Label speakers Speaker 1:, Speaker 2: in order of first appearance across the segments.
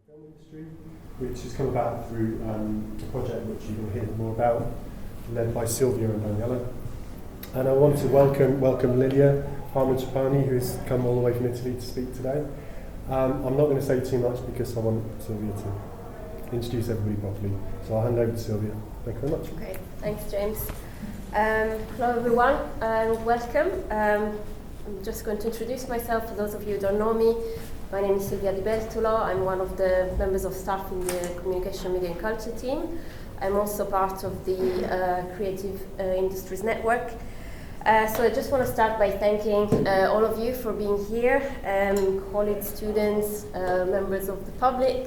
Speaker 1: film industry, which has come about through a project which you will hear more about, led by Silvia and Daniela. And I want to welcome Lilia Hartmann Trapani, who has come all the way from Italy to speak today. I'm not going to say too much because I want Silvia to introduce everybody properly. So I'll hand over to Silvia. Thank you very much.
Speaker 2: Okay, thanks, James. Hello, everyone, and welcome. I'm just going to introduce myself for those of you who don't know me. My name is Silvia Dibeltulo. I'm one of the members of staff in the Communication, Media and Culture team. I'm also part of the Creative Industries Network. So I just want to start by thanking all of you for being here, colleagues, students, members of the public.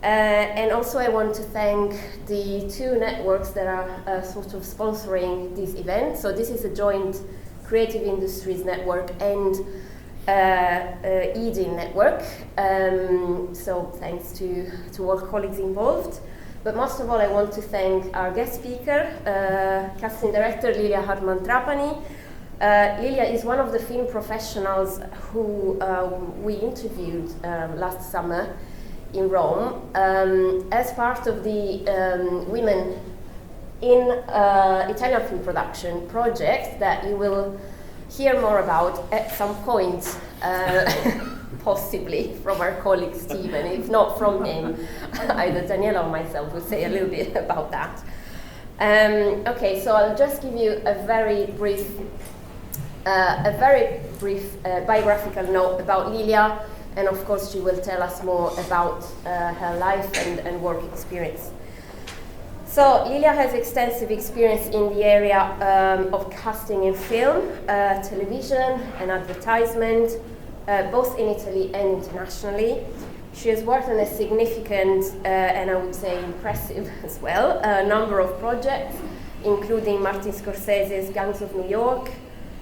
Speaker 2: And also I want to thank the two networks that are sort of sponsoring this event. So this is a joint Creative Industries Network and EDIN network. So thanks to all colleagues involved. But most of all, I want to thank our guest speaker, casting director Lilia Hartmann Trapani. Lilia is one of the film professionals who we interviewed last summer in Rome as part of the Women in Italian Film Production project that you will hear more about at some point, possibly from our colleague Stephen, if not from him, either Daniela or myself will say a little bit about that. Okay, so I'll just give you a very brief biographical note about Lilia, and of course she will tell us more about her life and work experience. So Lilia has extensive experience in the area of casting in film, television and advertisement, both in Italy and internationally. She has worked on a significant and I would say impressive as well number of projects, including Martin Scorsese's Gangs of New York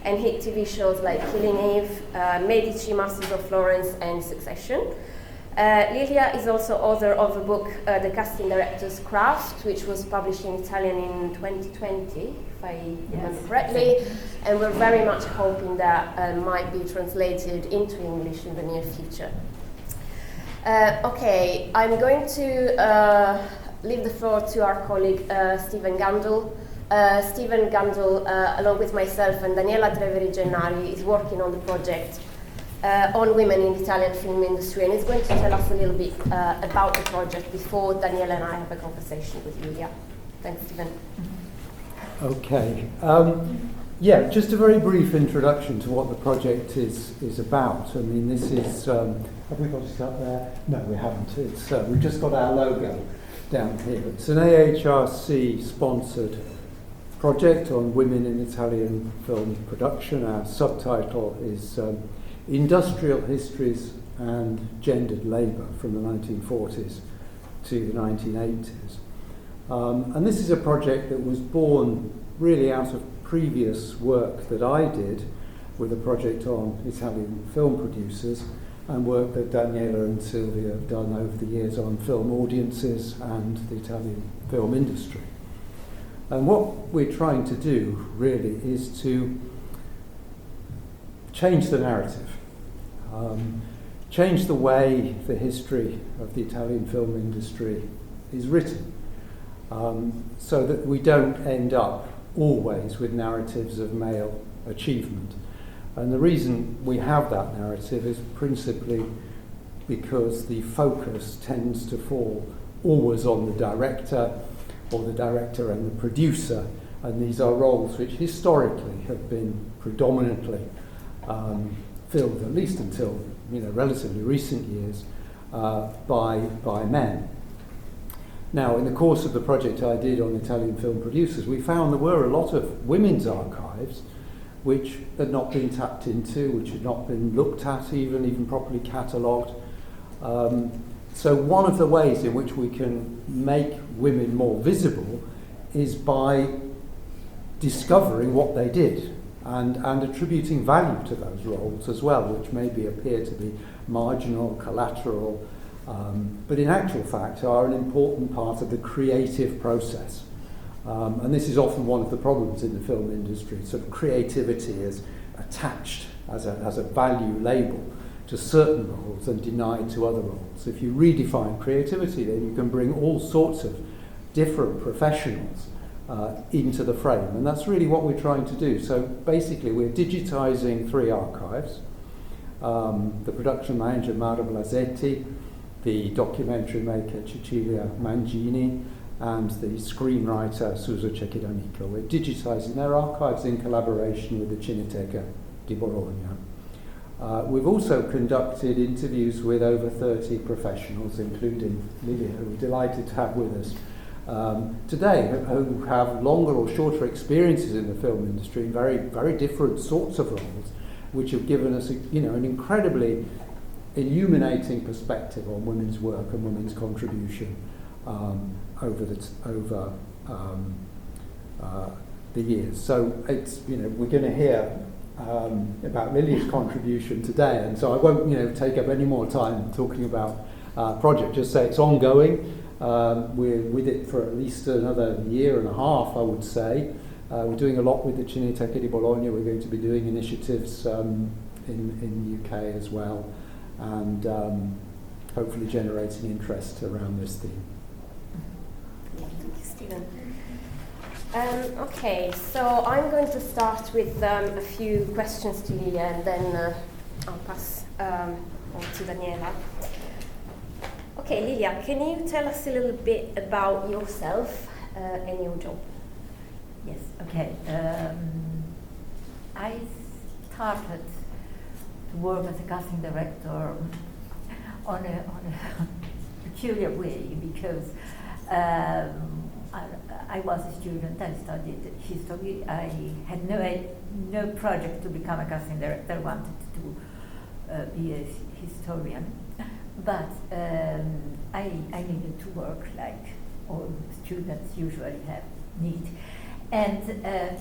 Speaker 2: and hit TV shows like Killing Eve, Medici, Masters of Florence and Succession. Lilia is also author of a book, The Casting Director's Craft, which was published in Italian in 2020, if I remember correctly, and we're very much hoping that might be translated into English in the near future. Okay, I'm going to leave the floor to our colleague Stephen Gandul. Stephen Gandul, along with myself and Daniela Treveri Gennari, is working on the project on women in the Italian film industry, and is going to tell us a little bit about the project before Daniela and I have a conversation with Lilia. Thanks, Stephen.
Speaker 3: Okay. Just a very brief introduction to what the project is about. I mean, this is, have we got it up there? No, we haven't. It's we've just got our logo down here. It's an AHRC-sponsored project on women in Italian film production. Our subtitle is Industrial Histories and Gendered Labour from the 1940s to the 1980s. And this is a project that was born really out of previous work that I did with a project on Italian film producers and work that Daniela and Silvia have done over the years on film audiences and the Italian film industry. And what we're trying to do really is to change the narrative. Change the way the history of the Italian film industry is written, so that we don't end up always with narratives of male achievement. And the reason we have that narrative is principally because the focus tends to fall always on the director, or the director and the producer, and these are roles which historically have been predominantly filled, at least until relatively recent years, by men. Now, in the course of the project I did on Italian film producers, we found there were a lot of women's archives which had not been tapped into, which had not been looked at, even properly catalogued. So one of the ways in which we can make women more visible is by discovering what they did and attributing value to those roles as well, which maybe appear to be marginal, collateral, but in actual fact are an important part of the creative process. And this is often one of the problems in the film industry. Sort of creativity is attached as a value label to certain roles and denied to other roles. If you redefine creativity, then you can bring all sorts of different professionals into the frame, and that's really what we're trying to do. So basically we're digitizing 3 archives, the production manager Mara Blasetti, the documentary maker Cecilia Mangini, and the screenwriter Suso Cecchidanico. We're digitizing their archives in collaboration with the Cineteca di Bologna. We've also conducted interviews with over 30 professionals, including Lilia, who we're delighted to have with us today, who have longer or shorter experiences in the film industry in very, very different sorts of roles, which have given us an incredibly illuminating perspective on women's work and women's contribution over the years. So it's we're going to hear about Lilia's contribution today, and so I won't take up any more time talking about project. Just say it's ongoing. We're with it for at least another year and a half, I would say. We're doing a lot with the Cineteca di Bologna. We're going to be doing initiatives in the UK as well, and hopefully generating interest around this theme.
Speaker 2: Thank you, Stephen. Okay, so I'm going to start with a few questions to Lilia, and then I'll pass on to Daniela. Okay, Lilia, can you tell us a little bit about yourself and your job?
Speaker 4: Yes, okay. I started to work as a casting director on a peculiar way, because I was a student. I studied history. I had no project to become a casting director. I wanted to be a historian, but I needed to work like all students usually need. And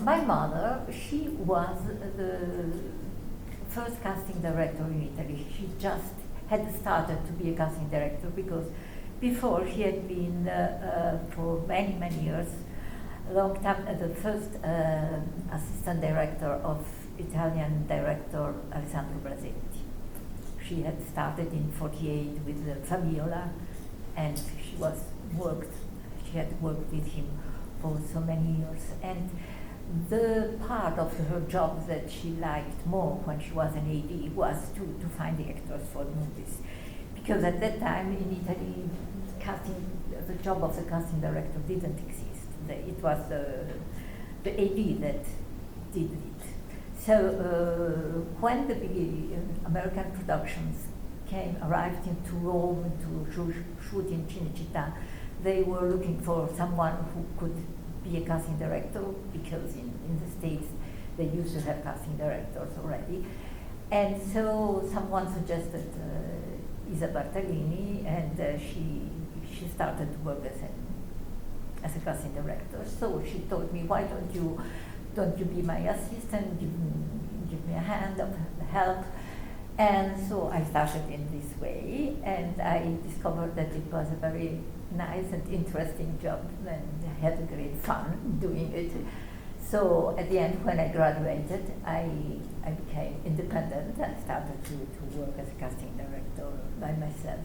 Speaker 4: my mother, she was the first casting director in Italy. She just had started to be a casting director, because before she had been for many, many years, a long time, the first assistant director of Italian director Alessandro Brasetti. She had started in '48 with Fabiola, and she had worked with him for so many years. And the part of her job that she liked more when she was an AD was to find the actors for movies. Because at that time in Italy, the job of the casting director didn't exist. It was the AD that did it. So when the big American productions arrived into Rome to shoot in Cinecittà, they were looking for someone who could be a casting director, because in the States they used to have casting directors already. And so someone suggested Isa Bartolini, and she started to work as a casting director. So she told me, why don't you be my assistant, give me a hand of help. And so I started in this way, and I discovered that it was a very nice and interesting job, and I had great fun doing it. So at the end, when I graduated, I became independent and started to work as a casting director by myself.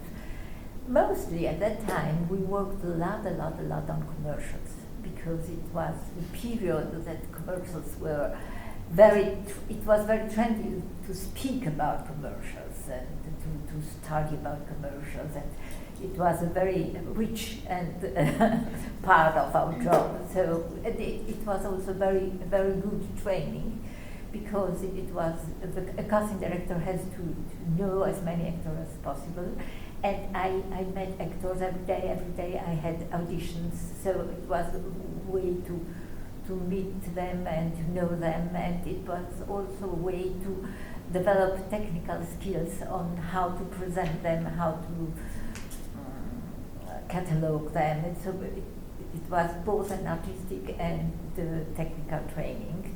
Speaker 4: Mostly at that time, we worked a lot on commercials, because it was the period that commercials were it was very trendy to speak about commercials and to study about commercials, and it was a very rich and part of our job. So it was also very good training, because a casting director has to know as many actors as possible. And I met actors every day I had auditions, so it was a way to meet them and to know them, and it was also a way to develop technical skills on how to present them, how to catalog them. And so it was both an artistic and technical training.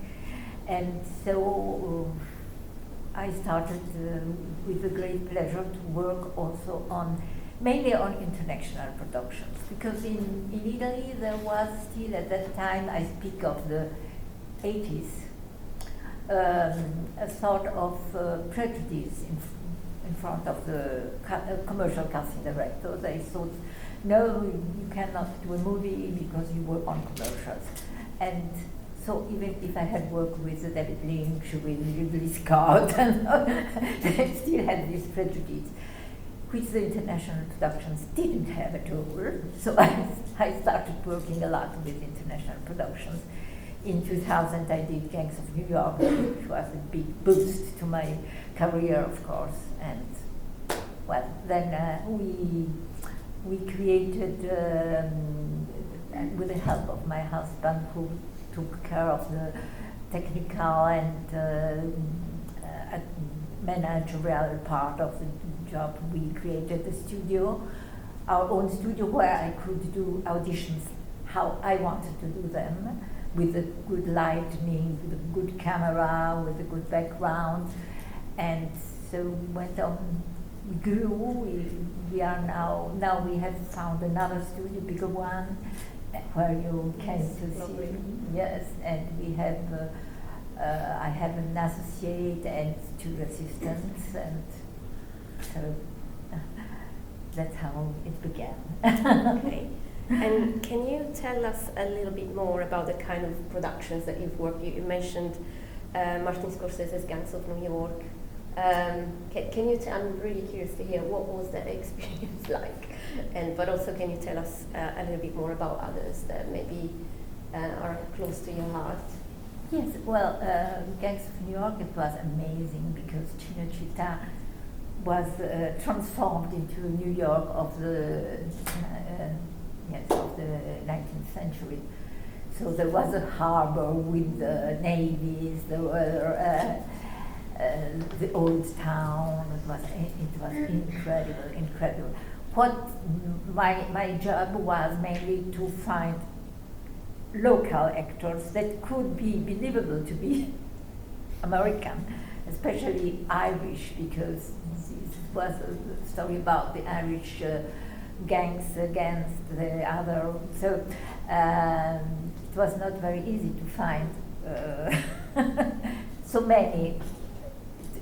Speaker 4: And so I started with a great pleasure to work also mainly on international productions, because in Italy there was still at that time, I speak of the 80s, a sort of prejudice in front of the commercial casting director. They thought, no, you cannot do a movie because you work on commercials. And so even if I had worked with David Lynch, with Ridley Scott, they still had this prejudice, which the international productions didn't have at all. So I started working a lot with international productions. In 2000, I did Gangs of New York, which was a big boost to my career, of course. And well, then we created, with the help of my husband, who took care of the technical and managerial part of the job. We created the studio, our own studio, where I could do auditions how I wanted to do them, with a good lighting, with a good camera, with a good background. And so we went on, we grew, we are now we have found another studio, bigger one, where you came to see. Yes, and we have, I have an associate and 2 assistants, and so that's how it began.
Speaker 2: Okay. And can you tell us a little bit more about the kind of productions that you've worked? You mentioned Martin Scorsese's Gangs of New York. Can you I'm really curious to hear what was that experience like, but also can you tell us a little bit more about others that maybe are close to your heart?
Speaker 4: Yes, well, Gangs of New York, it was amazing because Cinecittà was transformed into New York of the 19th century. So there was a harbor with the navies, there were the old town. It was incredible. What my job was mainly to find local actors that could be believable to be American, especially Irish, because this was a story about the Irish gangs against the other. So it was not very easy to find so many.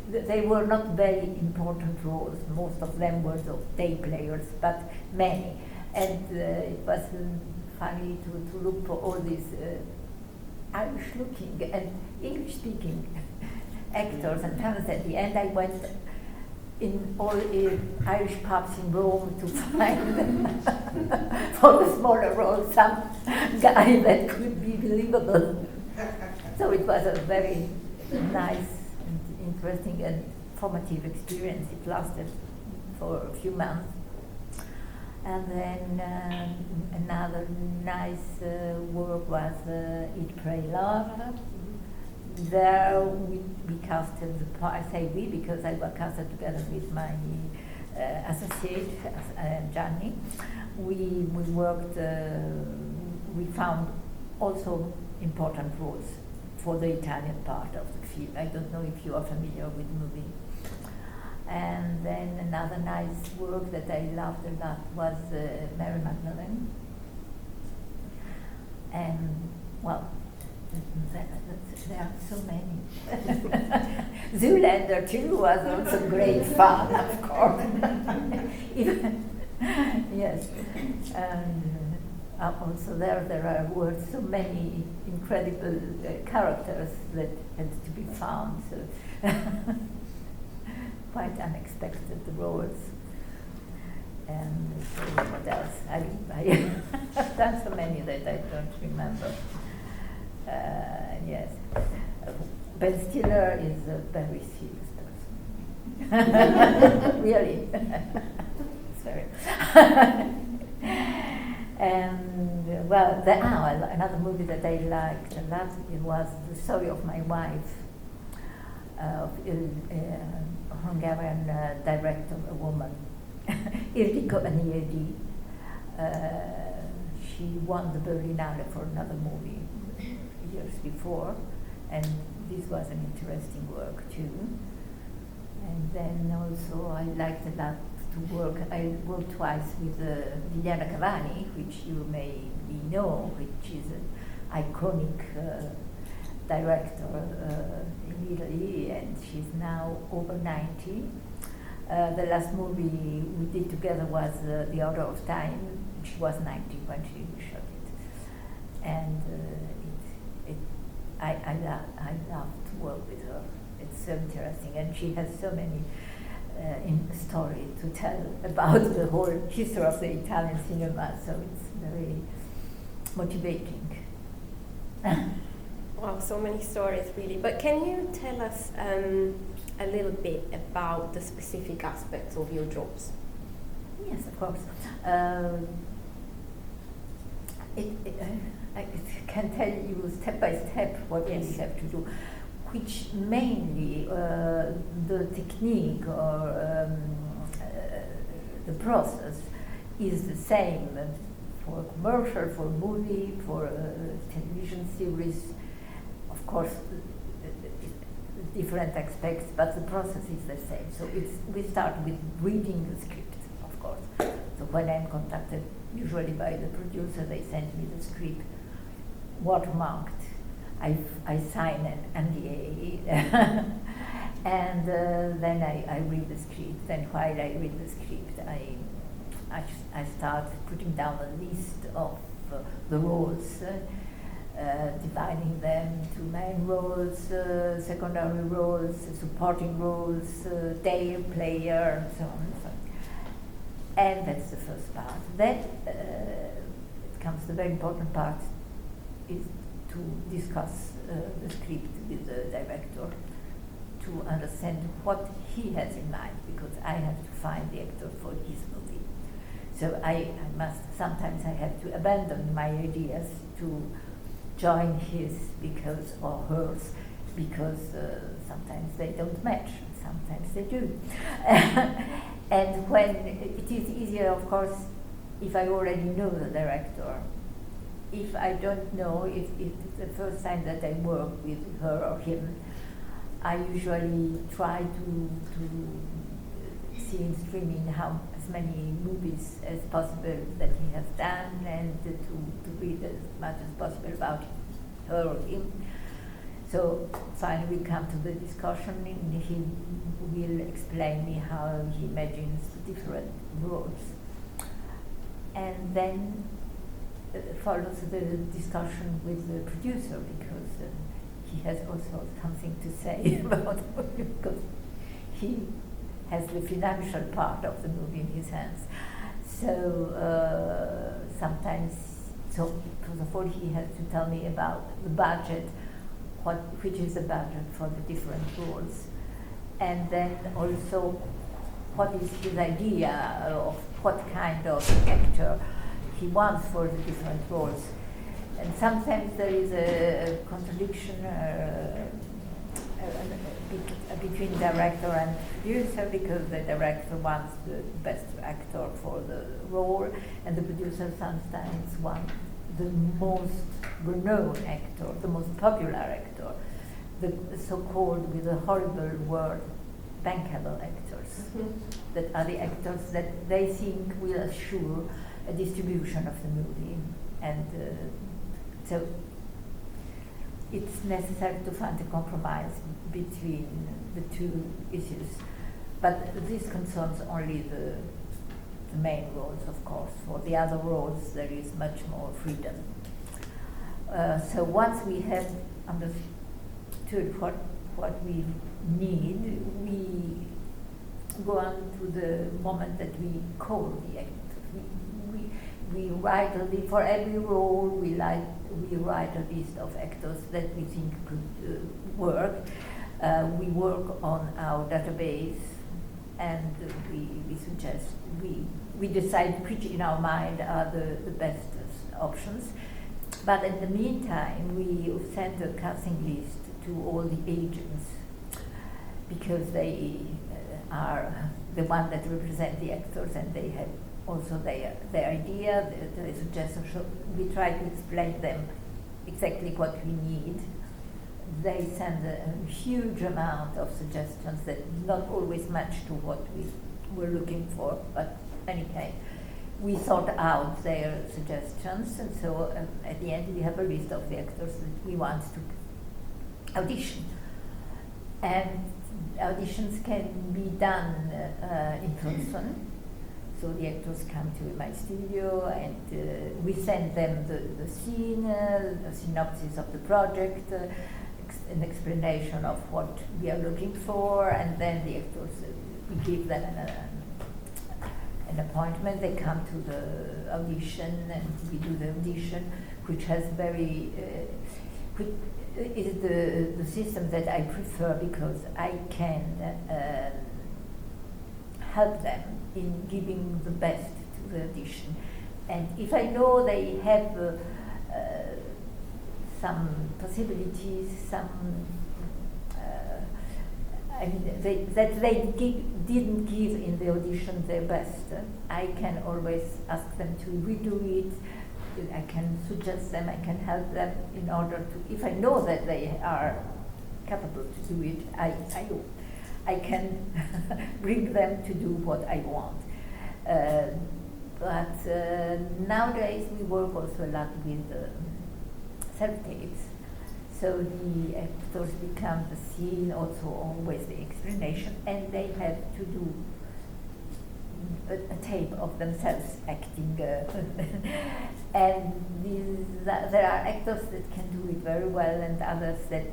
Speaker 4: They were not very important roles. Most of them were day players, but many. And it was funny to look for all these Irish-looking and English-speaking actors and talents. At the end, I went in all Irish pubs in Rome to find for the smaller roles some guy that could be believable. So it was a very nice, interesting and formative experience. It lasted for a few months. And then another nice work was Eat, Pray, Love. There we casted the part, I say we because I was casted together with my associate, Gianni. We worked, we found also important roles for the Italian part of the film. I don't know if you are familiar with the movie. And then another nice work that I loved a lot was Mary Magdalene. And, well, there are so many. Zoolander too was also great fun, of course. Yes. Also there were so many incredible characters that had to be found. So quite unexpected roles. And what else? I've done so many that I don't remember. Yes. Ben Stiller is a very serious person. Really. It's very. And well, another movie that I liked a lot, it was The Story of My Wife, of Hungarian director, a woman, Ildikó Enyedi. She won the Berlinale for another movie years before, and this was an interesting work too. And then also I liked a lot to work. I worked twice with Liliana Cavani, which you may know, which is an iconic director in Italy, and she's now over 90. The last movie we did together was The Order of Time. She was 90 when she shot it, and I love to work with her. It's so interesting, and she has so many stories to tell about the whole history of the Italian cinema. So it's very motivating.
Speaker 2: Wow, so many stories, really. But can you tell us a little bit about the specific aspects of your jobs?
Speaker 4: Yes, of course. I can tell you step by step what we have to do, which mainly the technique or the process is the same for commercial, for movie, for television series. Of course, different aspects, but the process is the same. So we start with reading the script, of course. So when I'm contacted, usually by the producer, they send me the script watermarked. I sign an NDA, and then I read the script. And while I read the script, I start putting down a list of the roles. Dividing them to main roles, secondary roles, supporting roles, tail player, and so on and so on. And that's the first part. Then it comes the very important part, is to discuss the script with the director to understand what he has in mind, because I have to find the actor for his movie. So sometimes I have to abandon my ideas to join his or hers, because sometimes they don't match, sometimes they do. And when it is easier, of course, if I already know the director. If I don't know, if it's the first time that I work with her or him, I usually try to see in streaming as many movies as possible that he has done, and to read as much as possible about her or him. So finally we come to the discussion, and he will explain me how he imagines the different roles. And then follows the discussion with the producer, because he has also something to say about it, because he has the financial part of the movie in his hands. So sometimes, first of all, he has to tell me about the budget, which is the budget for the different roles, and then also what is his idea of what kind of actor he wants for the different roles. And sometimes there is a contradiction between director and producer, because the director wants the best actor for the role, and the producer sometimes wants the most renowned actor, the most popular actor, the so-called, with a horrible word, bankable actors. That are the actors that they think will assure a distribution of the movie. And so it's necessary to find a compromise between the two issues. But this concerns only the main roles, of course. For the other roles, there is much more freedom. So once we have understood what we need, we go on to the moment that we call the actors. We write for every role. We write a list of actors that we think could work. We work on our database, and we suggest, we decide which in our mind are the best options. But in the meantime, we send a casting list to all the agents, because they are the one that represent the actors, and they have also their idea, their suggestions. So we try to explain them exactly what we need. They send a huge amount of suggestions that not always match to what we were looking for, but in any case, we sort out their suggestions, and so at the end we have a list of the actors that we want to audition. And auditions can be done in person. So the actors come to my studio and we send them the scene, a synopsis of the project, an explanation of what we are looking for, and then the actors, we give them an appointment. They come to the audition and we do the audition, which has which is the system that I prefer because I can help them in giving the best to the audition. And if I know they have some possibilities, that they didn't give in the audition their best, I can always ask them to redo it. I can suggest them, I can help them in order to, if I know that they are capable to do it, I can bring them to do what I want. But nowadays we work also a lot with self-tapes. So the actors become the scene, also always the explanation, and they have to do a tape of themselves acting. And there are actors that can do it very well and others that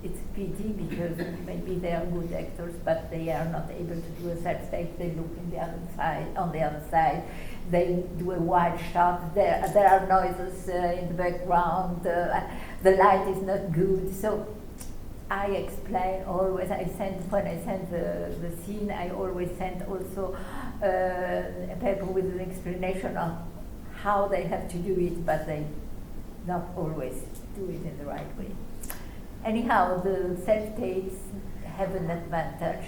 Speaker 4: it's pity because maybe they are good actors but they are not able to do a self-tape. They look on the other side. They do a wide shot. There are noises in the background. The light is not good. So I explain always. When I send the scene, I always send also a paper with an explanation of how they have to do it, but they not always do it in the right way. Anyhow, the self-tapes have an advantage,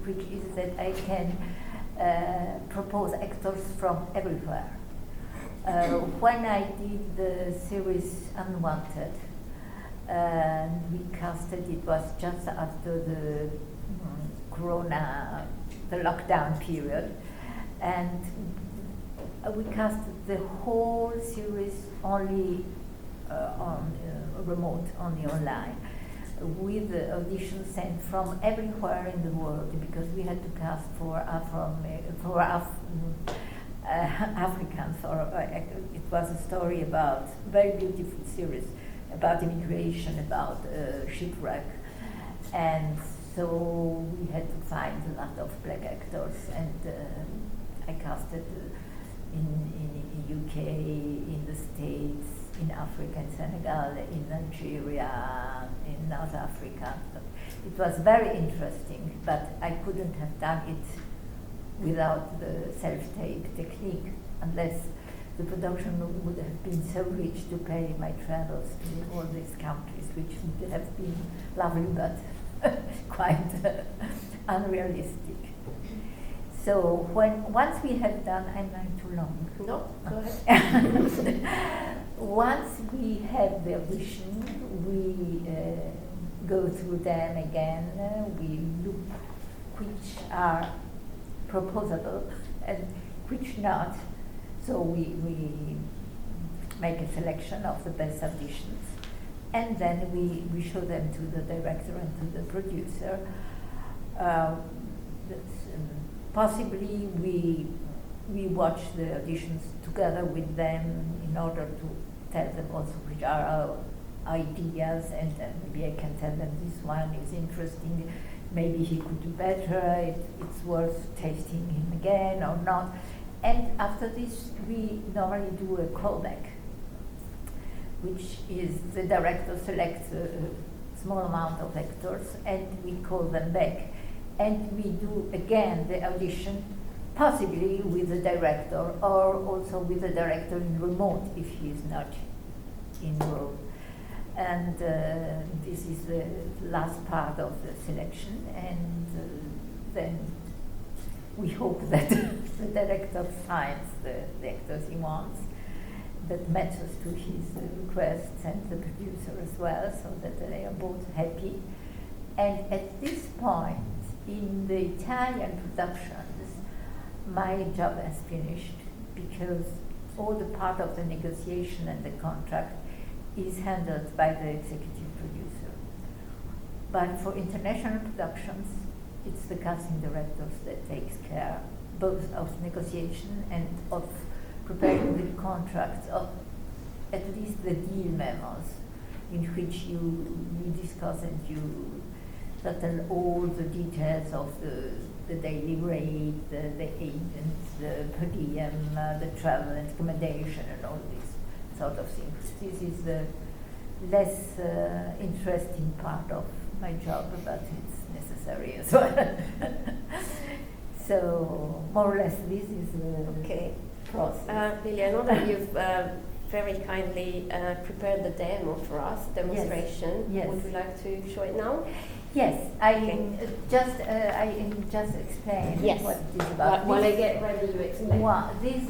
Speaker 4: which is that I can propose actors from everywhere. When I did the series Unwanted, we casted, it was just after the Corona, the lockdown period, and we cast the whole series only on remote, only online, with the auditions sent from everywhere in the world, because we had to cast for Africans. It was a story about very beautiful series about immigration, about shipwreck, and so we had to find a lot of black actors, and I casted in UK, in the States, in Africa, in Senegal, in Nigeria, in North Africa. It was very interesting, but I couldn't have done it without the self-tape technique, unless the production would have been so rich to pay my travels to all these countries, which would have been lovely, but quite unrealistic. So once we have done, I'm not too long.
Speaker 2: No, go ahead.
Speaker 4: Once we have the audition, we go through them again. We look which are proposable and which not. So we make a selection of the best auditions, and then we show them to the director and to the producer. Possibly we watch the auditions together with them in order to tell them also which are our ideas, and maybe I can tell them this one is interesting, maybe he could do better, it's worth tasting him again or not. And after this we normally do a callback, which is the director selects a small amount of actors and we call them back. And we do again the audition, possibly with the director, or also with the director in remote if he is not in Rome. And this is the last part of the selection, and then we hope that the director finds the actors he wants, that matches to his requests, and the producer as well, so that they are both happy. And at this point, in the Italian productions, my job has finished, because all the part of the negotiation and the contract is handled by the executive producer. But for international productions, it's the casting directors that takes care both of negotiation and of preparing the contracts, of at least the deal memos, in which you discuss and you settle all the details of the daily rate, the agents, the per diem, the travel and accommodation, and all these sort of things. This is the less interesting part of my job, but it's necessary as well. So more or less this is the process.
Speaker 2: Lilia, I know that you've very kindly prepared the demo for us, demonstration.
Speaker 4: Yes.
Speaker 2: Would you like to show it now?
Speaker 4: Yes, I just explain what it is about.
Speaker 2: While I get ready, you explain.
Speaker 4: This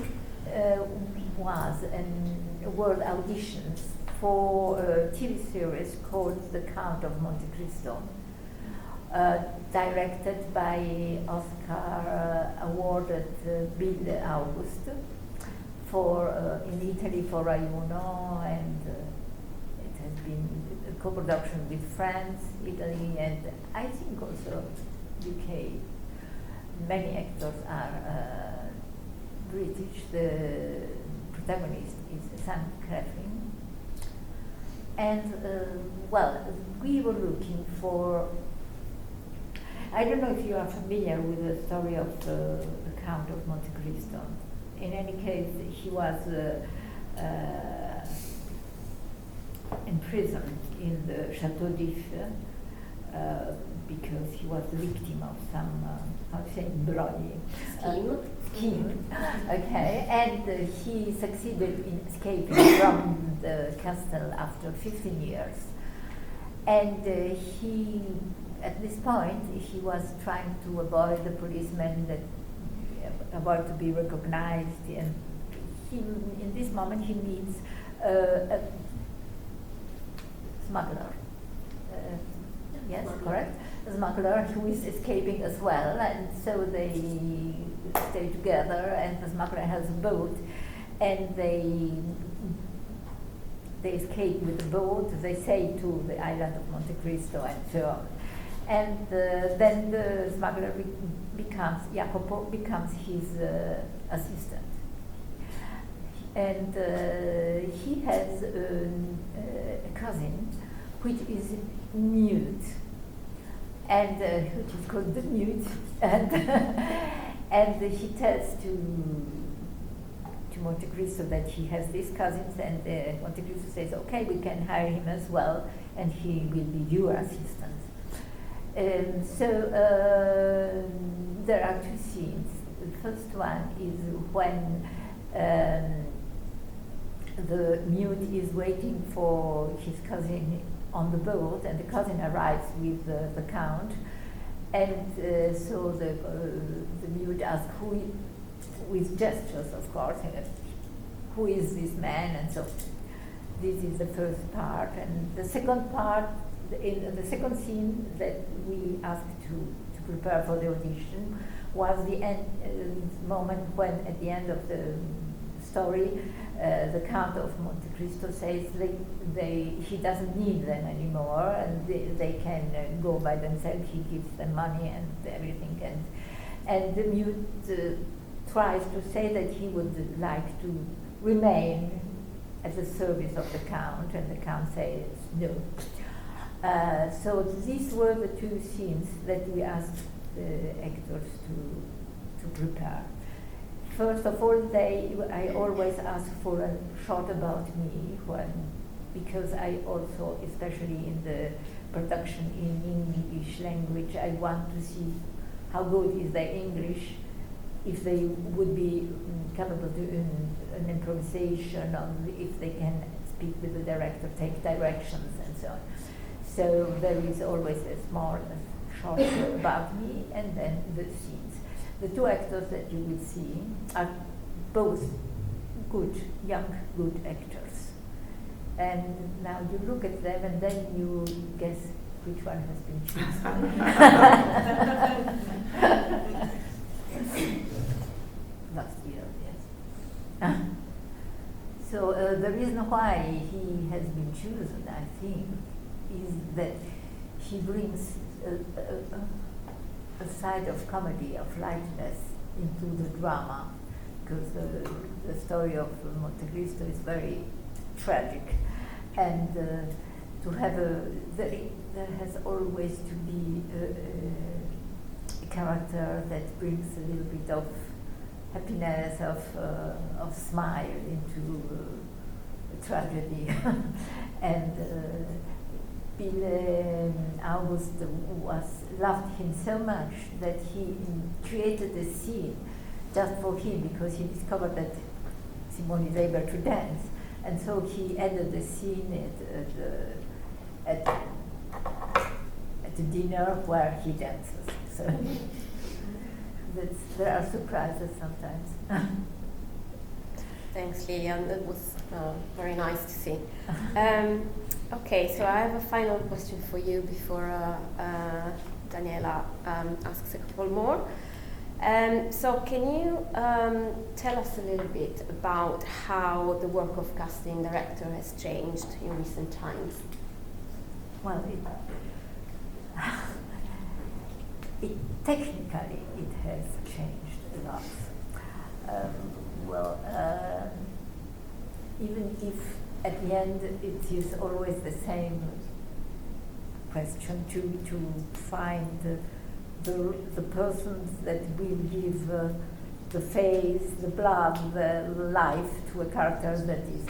Speaker 4: was a world auditions for a TV series called The Count of Monte Cristo, directed by Oscar awarded Bill August for in Italy for Rai Uno, and it has been a co-production with France, Italy, and I think also UK. Many actors are British. The protagonist is Sam Claflin. And we were looking for, I don't know if you are familiar with the story of the Count of Monte Cristo. In any case, he was imprisoned in the Chateau d'If because he was the victim of some, scheme. Okay, and he succeeded in escaping from the castle after 15 years. And he, at this point, he was trying to avoid the policemen, that avoid to be recognized. And he, in this moment, he meets a smuggler. Yes, correct. A smuggler who is escaping as well, and so they stay together. And the smuggler has a boat, and they escape with the boat. They sail to the island of Monte Cristo and so on. And then the smuggler Jacopo becomes his assistant. And he has a cousin which is mute, and which is called the mute, and and he tells to Monte Cristo that he has these cousins, and Monte Cristo says, okay, we can hire him as well, and he will be your assistant. So there are two scenes. The first one is when the mute is waiting for his cousin on the boat, and the cousin arrives with the count, and so the mute asks with gestures, of course, who is this man, and so this is the first part. And the second part, in the second scene that we asked to prepare for the audition, was the moment when, at the end of the story, the Count of Monte Cristo says he doesn't need them anymore, and they can go by themselves. He gives them money and everything, and the mute tries to say that he would like to remain at the service of the Count, and the Count says no. So these were the two scenes that we asked the actors to prepare. First of all, I always ask for a short about me, because I also, especially in the production in English language, I want to see how good is their English, if they would be capable to an improvisation, or if they can speak with the director, take directions, and so on. So there is always a short about me, and then the scenes. The two actors that you will see are both young, good actors. And now you look at them, and then you guess which one has been chosen. Last year, yes. So the reason why he has been chosen, I think, is that he brings a side of comedy, of lightness into the drama, because the story of Monte Cristo is very tragic, and to have there has always to be a character that brings a little bit of happiness, of smile into tragedy, and August loved him so much that he created a scene just for him, because he discovered that Simone is able to dance, and so he added a scene at the dinner where he dances. So there are surprises sometimes.
Speaker 2: Thanks, Lilia. That was very nice to see. Okay, so I have a final question for you before Daniela asks a couple more. So can you tell us a little bit about how the work of casting director has changed in recent times?
Speaker 4: Well, technically it has changed a lot. Even if at the end it is always the same question to find the persons that will give the face, the blood, the life to a character that is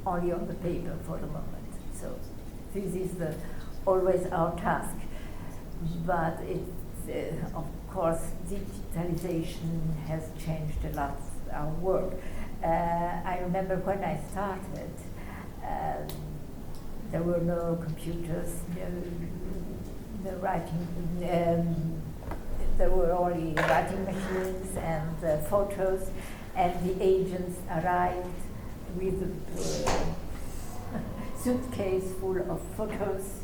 Speaker 4: only on the paper for the moment. So this is always our task. But of course, digitalization has changed a lot our work. I remember when I started, there were no computers, no writing. There were only writing machines and photos, and the agents arrived with a suitcase full of photos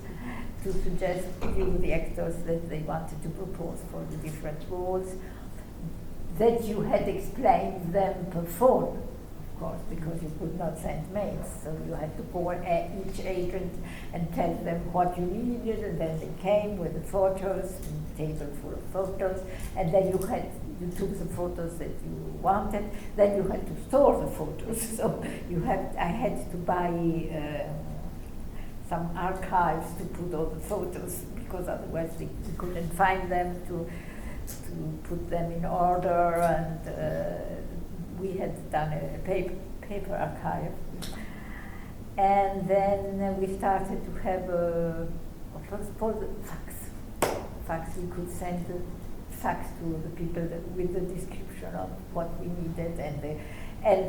Speaker 4: to suggest to the actors that they wanted to propose for the different roles, that you had explained them per phone, of course, because you could not send mails, so you had to call each agent and tell them what you needed, and then they came with the photos, a table full of photos, and then you took the photos that you wanted, then you had to store the photos, so I had to buy some archives to put all the photos, because otherwise we couldn't find them, to put them in order, and we had done a paper archive. And then we started to have first of all the fax. We could send the fax to the people with the description of what we needed, and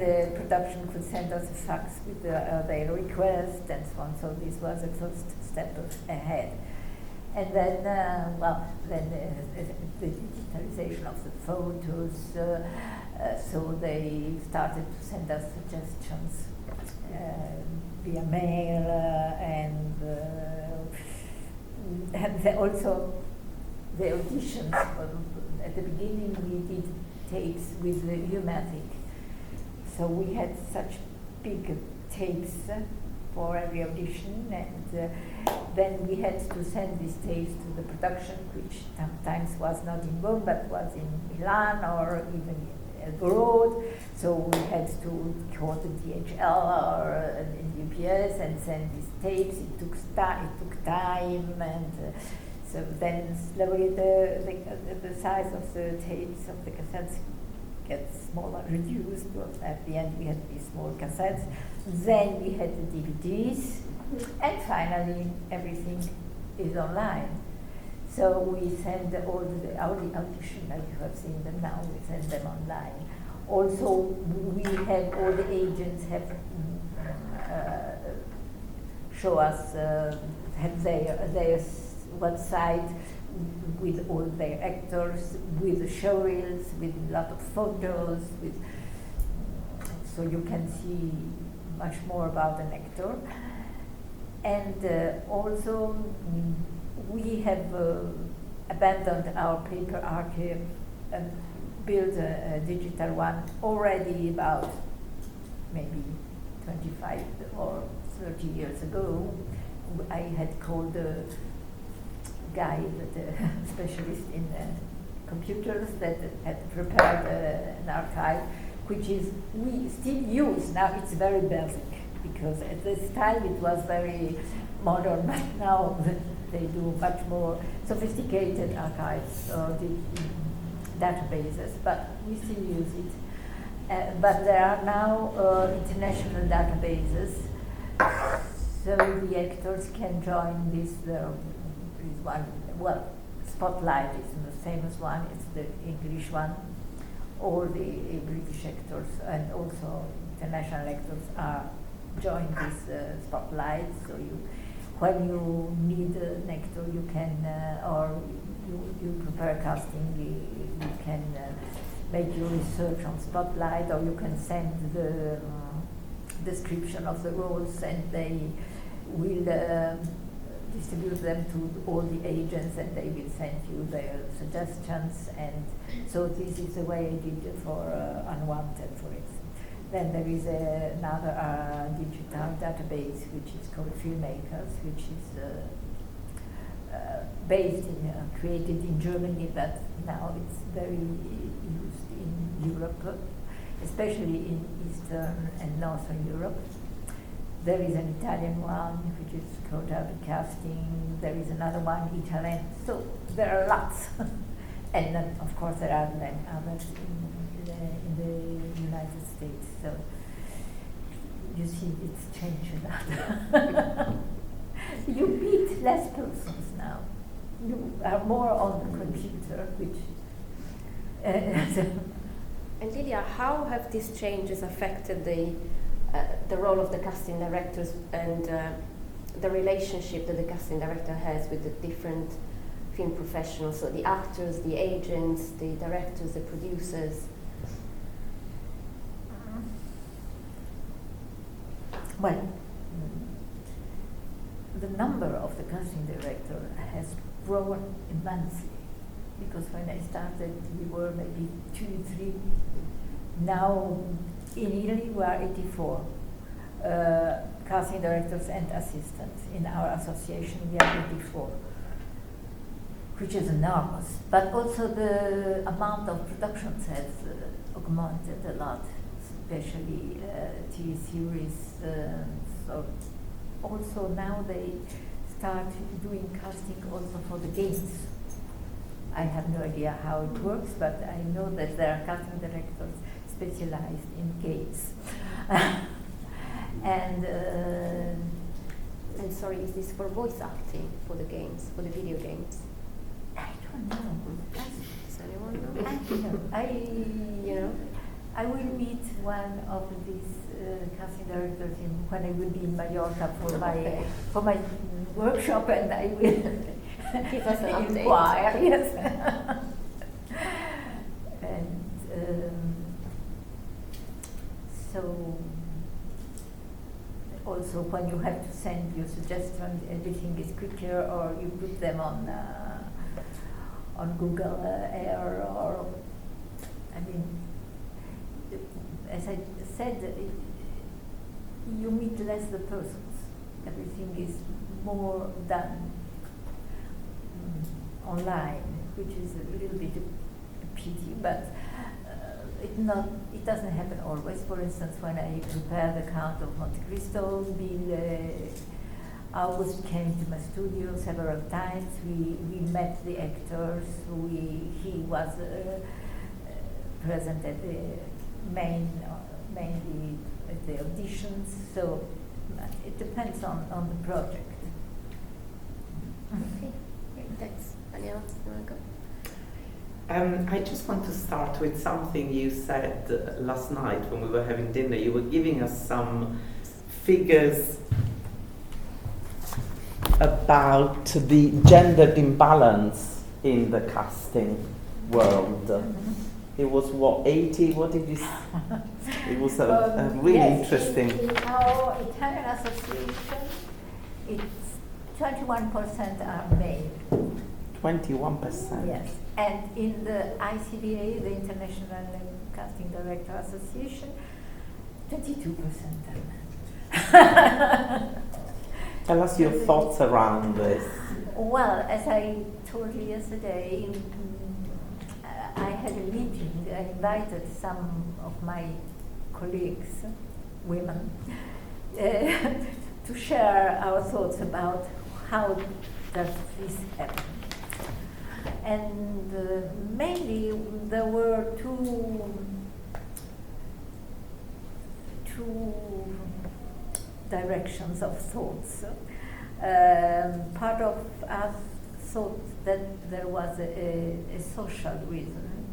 Speaker 4: the production could send us a fax with their request and so on. So this was the first step ahead. And then, the digitalization of the photos, so they started to send us suggestions via mail, and also the auditions. At the beginning we did tapes with the Umatic, so we had such big tapes for every audition, and then we had to send these tapes to the production, which sometimes was not in Rome but was in Milan or even abroad. So we had to call the DHL or in UPS and send these tapes. It took time, and so then slowly the size of the tapes of the cassettes gets smaller, reduced. At the end we had these small cassettes. Then we had the DVDs, and finally everything is online. So we send all the audition, as you have seen them now, we send them online. Also, we have all the agents have show us have their website with all their actors, with the showreels, with a lot of photos, so you can see much more about an actor. And also we have abandoned our paper archive and built a digital one already about maybe 25 or 30 years ago. I had called guy, the specialist in computers, that had prepared an archive, which is we still use now. It's very basic because at this time it was very modern, but now they do much more sophisticated archives or databases, but we still use it. But there are now international databases, so the actors can join this. Is one, well, Spotlight is the famous one. It's the English one. All the British actors and also international actors are join this Spotlight. So when you need an actor, you can, or you prepare casting, you can make your research on Spotlight, or you can send the description of the roles, and they will distribute them to all the agents, and they will send you their suggestions. And so this is the way I did for Unwanted, for instance. Then there is another digital database which is called Filmmakers, which is based in, created in Germany, but now it's very used in Europe, especially in Eastern and Northern Europe. There is an Italian one which is called Urban Casting. There is another one, Italian. So there are lots. And then, of course, there are then others in the United States. So you see, it's changed a lot. You meet less persons now. You are more on the computer, which.
Speaker 2: And Lilia, how have these changes affected the role of the casting directors and the relationship that the casting director has with the different film professionals, so the actors, the agents, the directors, the producers?
Speaker 4: Well, the number of the casting director has grown immensely, because when I started we were maybe 2, 3. Now in Italy we are 84 casting directors and assistants. In our association we are 84, which is enormous. But also the amount of productions has augmented a lot, especially TV series. So also now they start doing casting also for the games. I have no idea how it works, but I know that there are casting directors specialized in games. And
Speaker 2: sorry, is this for voice acting for the games, for the video games?
Speaker 4: I don't know.
Speaker 2: Does anyone know?
Speaker 4: I don't know. I will meet one of these casting directors when I will be in Mallorca for my workshop, and I will
Speaker 2: give us an
Speaker 4: inquire. Yes. And so also when you have to send your suggestions, everything is quicker, or you put them on Google Air, or as I said, you meet less the persons. Everything is more done online, which is a little bit a pity, but it doesn't happen always. For instance, when I prepared the Count of Monte Cristo, Bill August came to my studio several times. We met the actors. He was present at the mainly at the auditions. So it depends on the project.
Speaker 2: Okay, great, thanks. Daniela, you want to go?
Speaker 5: I just want to start with something you said last night when we were having dinner. You were giving us some figures about the gendered imbalance in the casting world. It was what, 80? What did you say? It was a really interesting.
Speaker 4: In our Italian association, it's 21% are male.
Speaker 5: 21%.
Speaker 4: Yes, and in the ICDA, the International Casting Director Association, 22% are men.
Speaker 5: Tell us your thoughts around this.
Speaker 4: Well, as I told you yesterday, I had a meeting. I invited some of my colleagues, women, to share our thoughts about how does this happen. And mainly there were two directions of thoughts. Part of us thought that there was a social reason,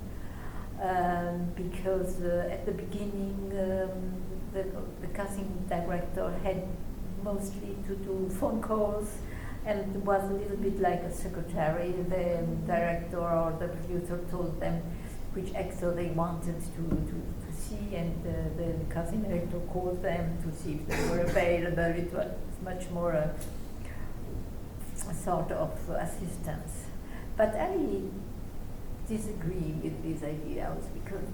Speaker 4: because at the beginning the casting director had mostly to do phone calls and was a little bit like a secretary. The director or the producer told them which actor they wanted to see, and the casting director called them to see if they were available. It was much more a sort of assistance. But I disagree with these ideas, because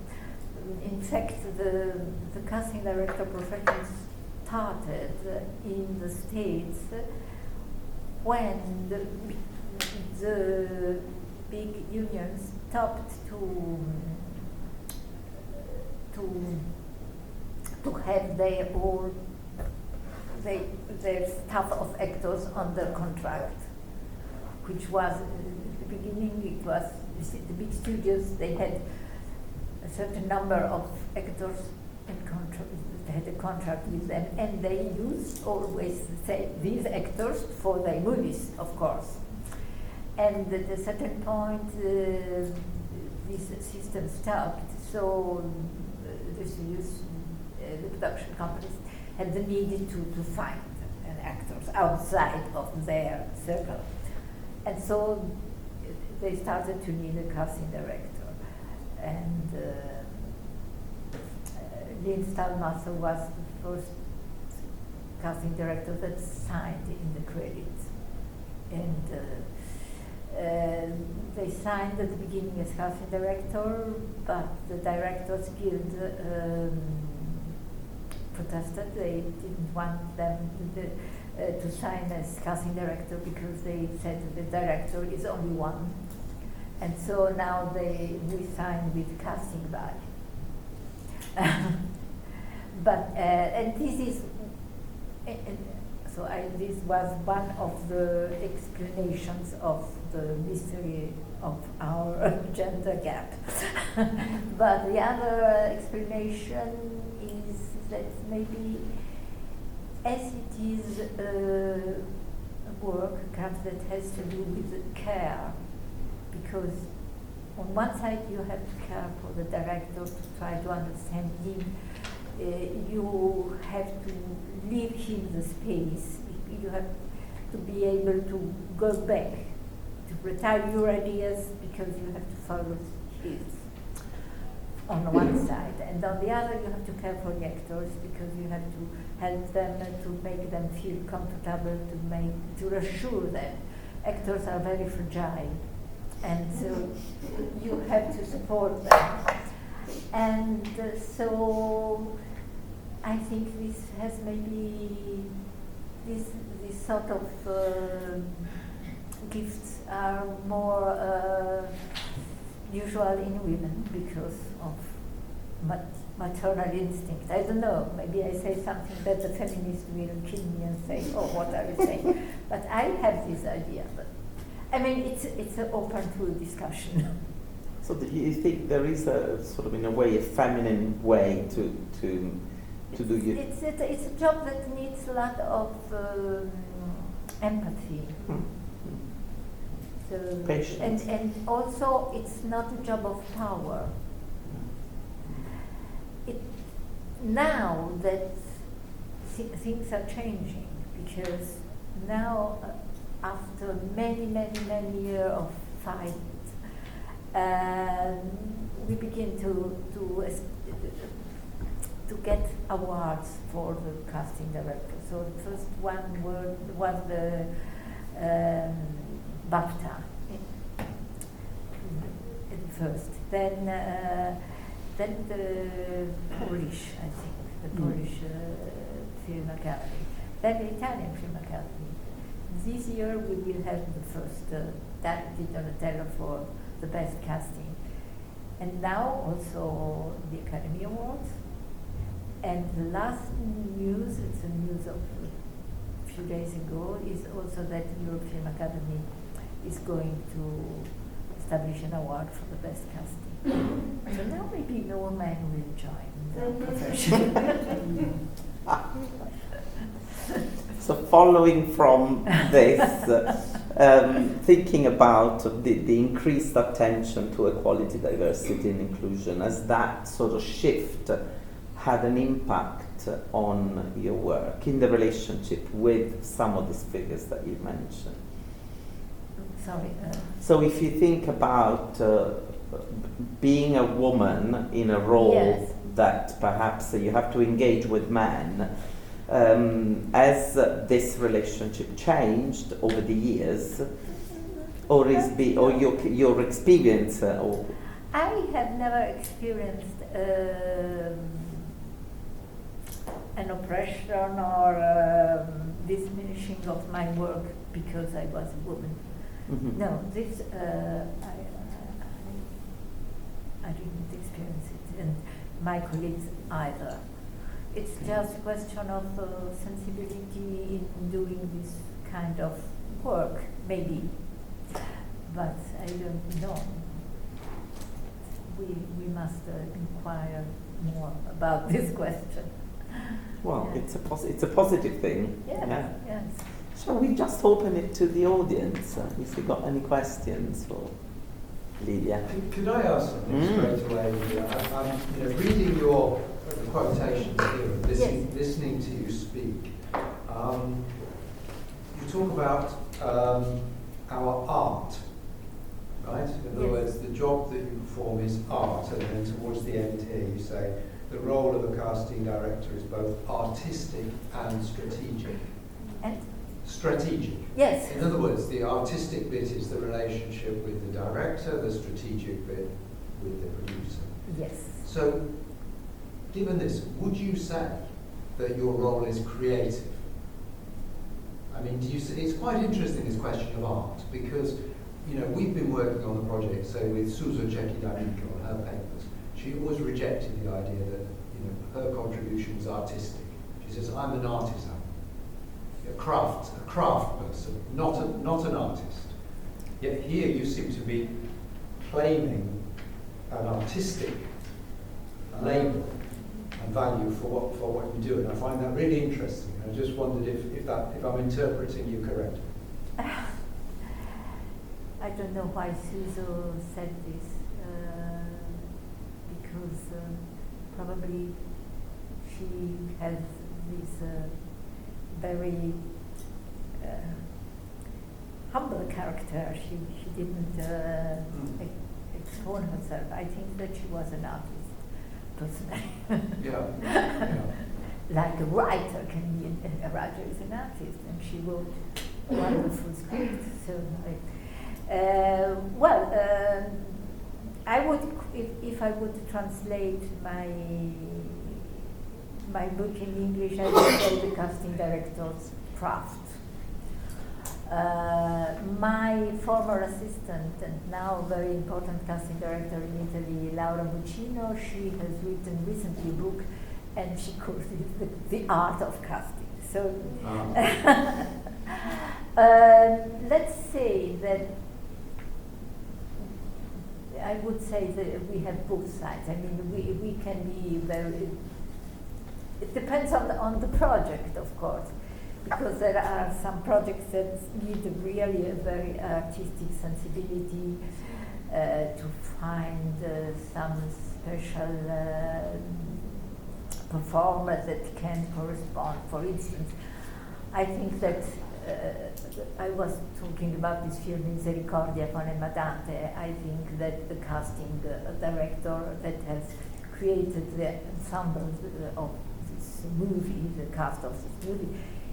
Speaker 4: in fact the casting director profession started in the States when the big unions stopped to have their staff of actors under contract, which was at the beginning, it was the big studios, they had a certain number of actors in contract, they had a contract with them, and they used always say these actors for their movies, of course. And at a certain point this system stopped, so the production companies had the need to find actors outside of their circle. And so they started to need a casting director. And Lynn Stalmaster was the first casting director that signed in the credits. And they signed at the beginning as casting director, but the Directors Guild protested. They didn't want them to sign as casting director, because they said the director is only one. And so now we sign with casting by. But and this is this was one of the explanations of the mystery of our gender gap. But the other explanation is that maybe as it is a work, a craft that has to do with care, because on one side you have to care for the director, to try to understand him, you have to leave him the space, you have to be able to go back, to retire your ideas, because you have to follow his on one side, and on the other you have to care for the actors, because you have to help them, to make them feel comfortable, to reassure them. Actors are very fragile, and so you have to support them. And so I think this has maybe this sort of gifts are more usual in women because of maternal instinct. I don't know, maybe I say something that the feminist will kill me and say, oh, what are you saying? But I have this idea. But I mean, it's open to discussion.
Speaker 5: So do you think there is a sort of, in a way, a feminine way to do your...
Speaker 4: It's a job that needs a lot of empathy. So,
Speaker 5: patience.
Speaker 4: And also it's not a job of power. Now that things are changing, because now after many years of fight, we begin to get awards for the casting director. So the first one was the BAFTA at first. Then the Polish, I think, the Polish Film Academy. Then the Italian Film Academy. this year we will have the first Dibeltulo for the best casting. And now also the Academy Awards. And the last news, it's a news of a few days ago, is also that the European Academy is going to establish an award for the best casting. So now maybe no man will join the profession.
Speaker 5: So following from this, thinking about the increased attention to equality, diversity and inclusion, as that sort of shift had an impact on your work in the relationship with some of these figures that you mentioned.
Speaker 4: Sorry.
Speaker 5: So if you think about being a woman in a role
Speaker 4: Yes.
Speaker 5: that perhaps you have to engage with men, has this relationship changed over the years, or your experience? Or
Speaker 4: I have never experienced an oppression or diminishing of my work because I was a woman.
Speaker 5: Mhm.
Speaker 4: No, this I didn't experience it, and my colleagues either. It's just a question of sensibility in doing this kind of work, maybe. But I don't know. We must inquire more about this question.
Speaker 5: Well,
Speaker 4: Yeah.
Speaker 5: it's a positive thing.
Speaker 4: Yes,
Speaker 5: Yeah.
Speaker 4: yes.
Speaker 5: Shall we just open it to the audience? If you've got any questions for Lilia.
Speaker 6: Could I ask something straight away? I'm reading your quotations here, and listening to you speak. You talk about our art, right? In other words, the job that you perform is art, and then towards the end here you say the role of a casting director is both artistic and strategic.
Speaker 4: And
Speaker 6: Strategic.
Speaker 4: yes.
Speaker 6: In other words, the artistic bit is the relationship with the director, the strategic bit with the producer.
Speaker 4: Yes.
Speaker 6: So, given this, would you say that your role is creative? I mean, do you see, it's quite interesting, this question of art, because we've been working on the project, say with Susan Cecchi-D'Amico on her papers. She always rejected the idea that her contribution was artistic. She says, I'm an artisan. A craft person, not an artist. Yet here you seem to be claiming an artistic label and value for what you do, and I find that really interesting. I just wondered if I'm interpreting you correctly.
Speaker 4: I don't know why Susan said this, because probably she has this very humble character. She didn't expose herself. I think that she was an artist, personally.
Speaker 6: Yeah.
Speaker 4: Like a writer can be, a writer is an artist, and she wrote wonderful scripts. So, I would, if I would translate my book in English, I would say the casting director's craft. My former assistant and now very important casting director in Italy, Laura Muccino, she has written recently a book, and she calls it the art of casting. So let's say that I would say that we have both sides. I mean, we can be very. It depends on the project, of course, because there are some projects that need really a very artistic sensibility to find some special performer that can correspond. For instance, I think that I was talking about this film Misericordia con il Madante. I think that the casting director that has created the ensemble of this movie, the cast of this movie,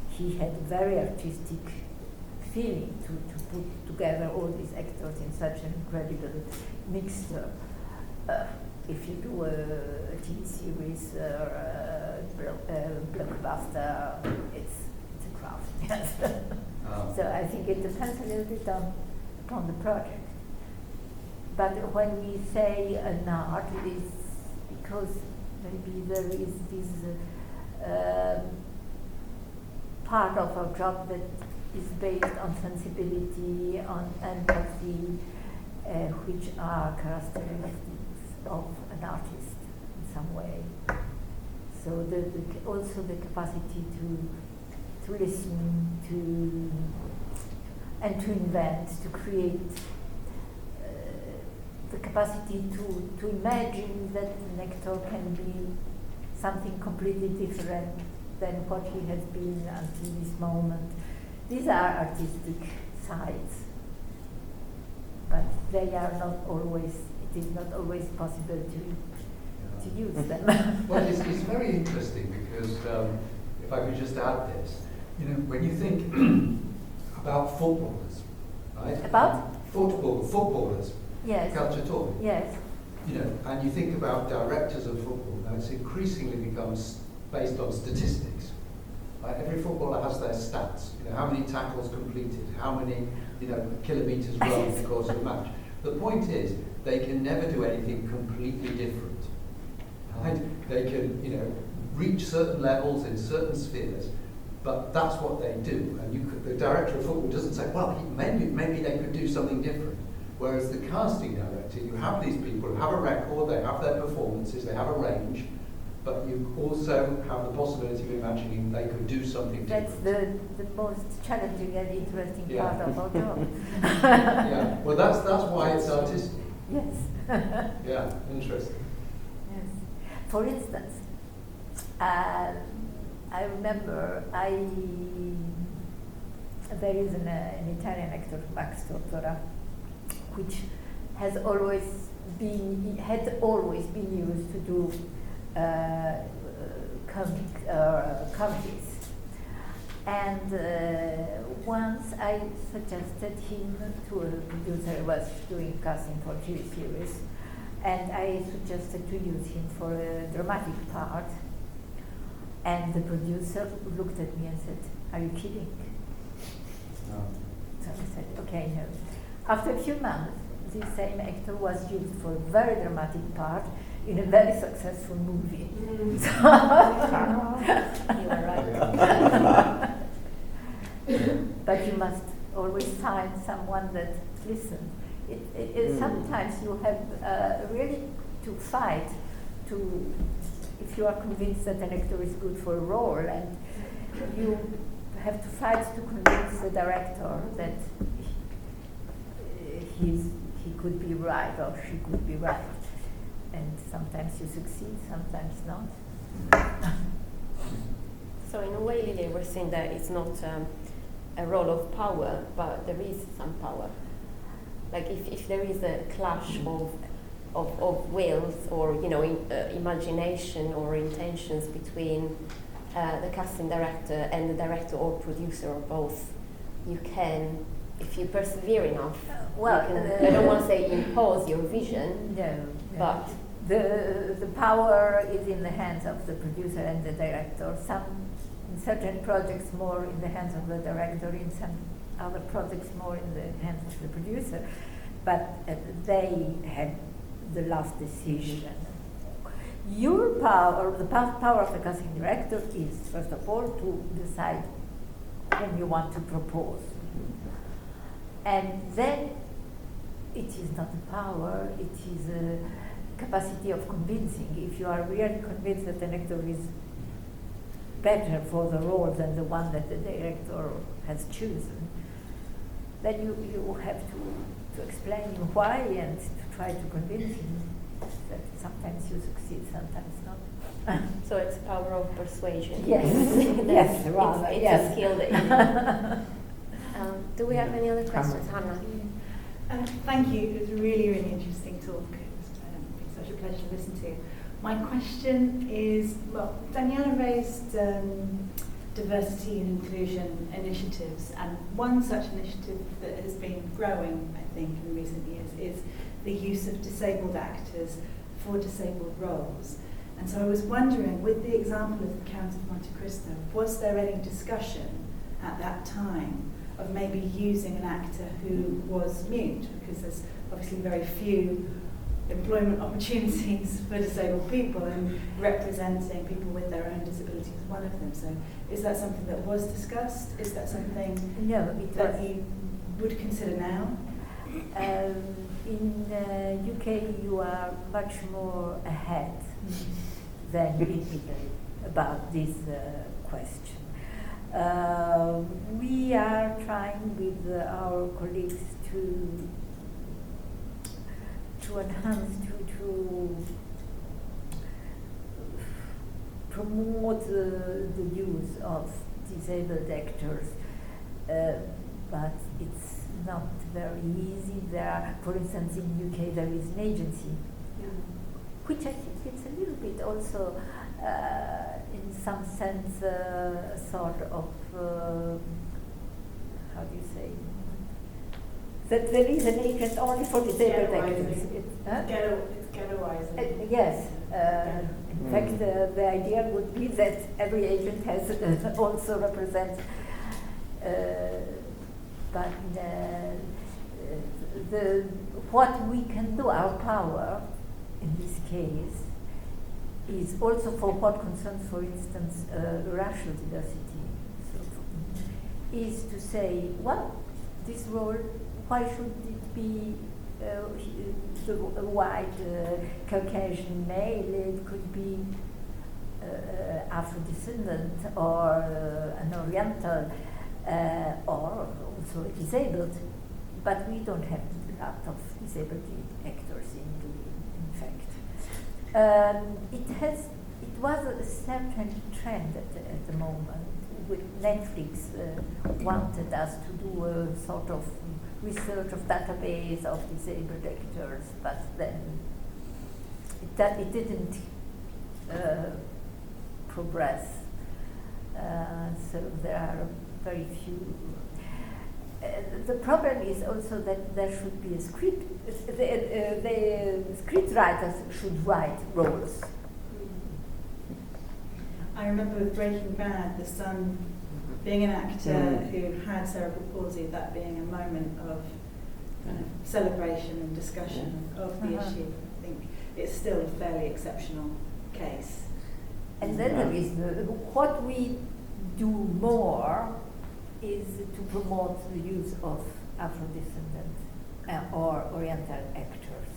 Speaker 4: he had a very artistic feeling to put together all these actors in such an incredible mixture. If you do a TV series or a blockbuster, it's a craft. Yes. So I think it depends a little bit upon the project. But when we say an art, it is because maybe there is this part of our job that is based on sensibility, on empathy, which are characteristics of an artist in some way. So also the capacity to listen, and to invent, to create, the capacity to imagine that an actor can be something completely different than what he has been until this moment. These are artistic sides, but they are not always, it is not always possible to use them.
Speaker 6: Well, it's very interesting because if I could just add this, when you think about footballers, right?
Speaker 4: About?
Speaker 6: Footballers.
Speaker 4: Yes.
Speaker 6: Calciatori.
Speaker 4: Yes.
Speaker 6: And you think about directors of football, now it's increasingly becomes based on statistics. Right? Every footballer has their stats. How many tackles completed, how many kilometres run in the course of a match. The point is, they can never do anything completely different. Right? They can, reach certain levels in certain spheres, but that's what they do. And the director of football doesn't say, well, maybe they could do something different. Whereas the casting director, you have these people who have a record, they have their performances, they have a range, but you also have the possibility of imagining they could do something different.
Speaker 4: That's the most challenging and interesting part of our job.
Speaker 6: Yeah, well that's why it's artistic.
Speaker 4: Yes.
Speaker 6: Yeah, interesting.
Speaker 4: Yes. For instance, I remember there is an Italian actor, Max Tortora, which had always been used to do comedies. And once I suggested him to a producer who was doing casting for TV series, and I suggested to use him for a dramatic part. And the producer looked at me and said, "Are you kidding?"
Speaker 6: No.
Speaker 4: So I said, "Okay, no." After a few months, the same actor was used for a very dramatic part in a very successful movie.
Speaker 2: You are right.
Speaker 4: But you must always find someone that listens. Sometimes you have really to fight if you are convinced that an actor is good for a role, and you have to fight to convince the director that he could be right or she could be right. And sometimes you succeed, sometimes not.
Speaker 2: So in a way, Lilia, we're saying that it's not a role of power, but there is some power. Like if there is a clash of wills or imagination or intentions between the casting director and the director or producer or both, you can, if you persevere enough, I don't want to say impose your vision, but
Speaker 4: the power is in the hands of the producer and the director. In certain projects more in the hands of the director, in some other projects more in the hands of the producer, but they have the last decision. Your power, the power of the casting director is, first of all, to decide whom you want to propose. And then it is not a power, it is a capacity of convincing. If you are really convinced that an actor is better for the role than the one that the director has chosen, then you have to explain why and to try to convince him that sometimes you succeed, sometimes not.
Speaker 2: So it's power of persuasion.
Speaker 4: Yes, yes, rather.
Speaker 2: It's
Speaker 4: yes.
Speaker 2: a skill that you do we have any other questions, Hannah?
Speaker 7: Thank you. It was a really, really interesting talk. It's such a pleasure to listen to. My question is, Daniela raised diversity and inclusion initiatives, and one such initiative that has been growing, I think, in recent years is the use of disabled actors for disabled roles. And so I was wondering, with the example of the Count of Monte Cristo, was there any discussion at that time of maybe using an actor who was mute, because there's obviously very few employment opportunities for disabled people, and representing people with their own disability is one of them. So is that something that was discussed? Is that something that you would consider now?
Speaker 4: In UK you are much more ahead than in Italy about this question. We are trying with our colleagues to enhance, to promote the use of disabled actors, but it's not very easy. There are, for instance, in UK there is an agency, which I think it's a little bit also, in some sense, sort of, how do you say, that there is an agent only for disabled actors.
Speaker 7: It's ghettoizing.
Speaker 4: Yes. In fact, the idea would be that every agent has also represents, but what we can do, our power in this case, is also for what concerns, for instance, racial diversity, is to say, well, this role, why should it be the white Caucasian male? It could be Afro-descendant or an Oriental or also disabled, but we don't have a lot of disabled actors in fact. It was a certain trend at the moment. With Netflix wanted us to do a sort of research of database of disabled actors, but then it didn't progress. So there are very few. The problem is also that there should be a script. The script writers should write roles.
Speaker 7: I remember with Breaking Bad, the son being an actor who had cerebral palsy, that being a moment of kind of celebration and discussion of the issue. I think it's still a fairly exceptional case.
Speaker 4: And then there is what we do more is to promote the use of Afro-descendant or Oriental actors.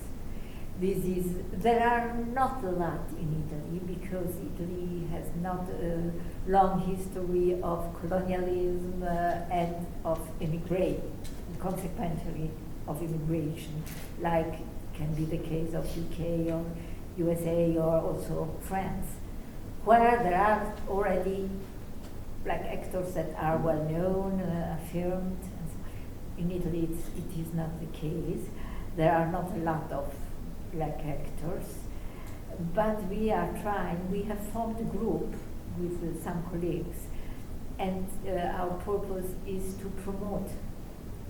Speaker 4: There are not a lot in Italy because Italy has not a long history of colonialism and of immigration, consequently of immigration, like can be the case of UK or USA or also France, where there are already black actors that are well known, affirmed. In Italy it is not the case. There are not a lot of black actors, but we are trying. We have formed a group with some colleagues, and our purpose is to promote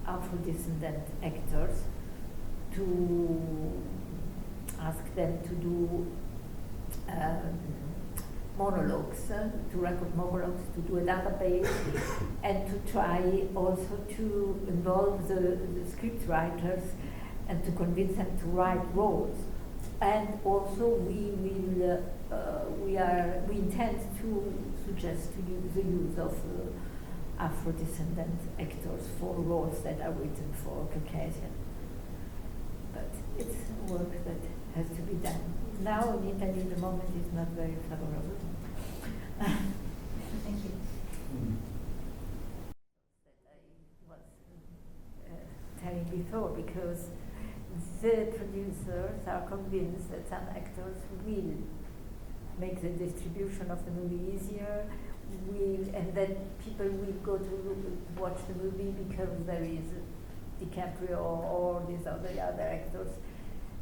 Speaker 4: Afro-descendant actors, to ask them to do monologues, to record monologues, to do a database, and to try also to involve the script writers and to convince them to write roles. And also we intend to suggest to use the use of Afro-descendant actors for roles that are written for Caucasian. But it's work that has to be done. Now in Italy the moment is not very favorable.
Speaker 7: Thank you.
Speaker 4: That I was telling before, because the producers are convinced that some actors will make the distribution of the movie easier, and then people will go to watch the movie because there is DiCaprio or these other actors.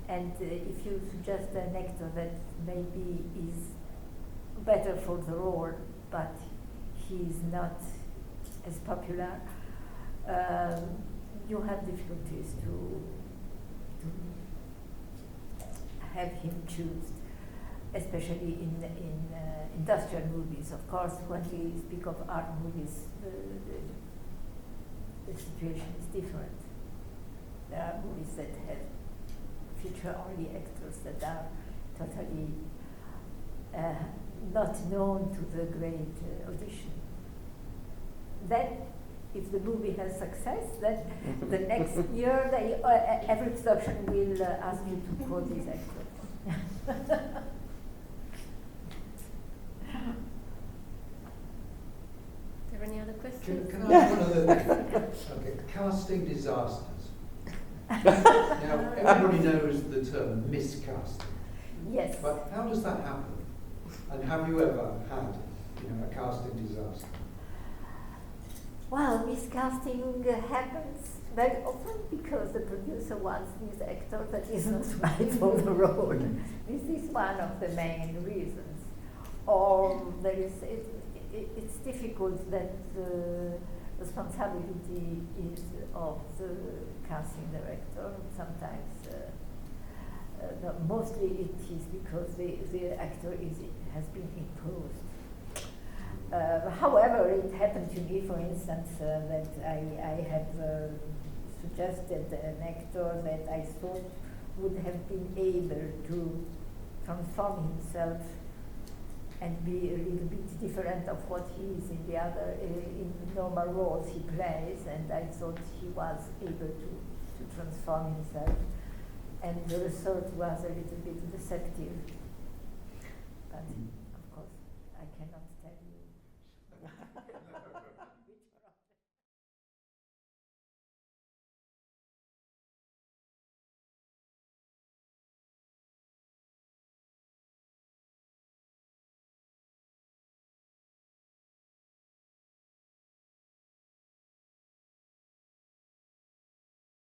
Speaker 4: And if you suggest an actor that maybe is better for the role, but he is not as popular, you have difficulties to have him choose, especially in industrial movies. Of course, when we speak of art movies, the situation is different. There are movies that have feature only actors that are totally not known to the great audition. Then, if the movie has success, then the next year every production will ask you to quote this actor.
Speaker 2: Are there any other questions?
Speaker 6: Can I ask one other thing? Okay, casting disasters. Now, everybody knows the term miscasting.
Speaker 4: Yes.
Speaker 6: But how does that happen? And have you ever had, a casting disaster?
Speaker 4: Well, miscasting happens very often because the producer wants this actor that is not right for the role. This is one of the main reasons. Or it's difficult that the responsibility is of the casting director. Sometimes, mostly it is because the actor has been imposed. However, it happened to me, for instance, that I have suggested an actor that I thought would have been able to transform himself and be a little bit different of what he is in the other in normal roles he plays, and I thought he was able to transform himself, and the result was a little bit deceptive. But of course, I cannot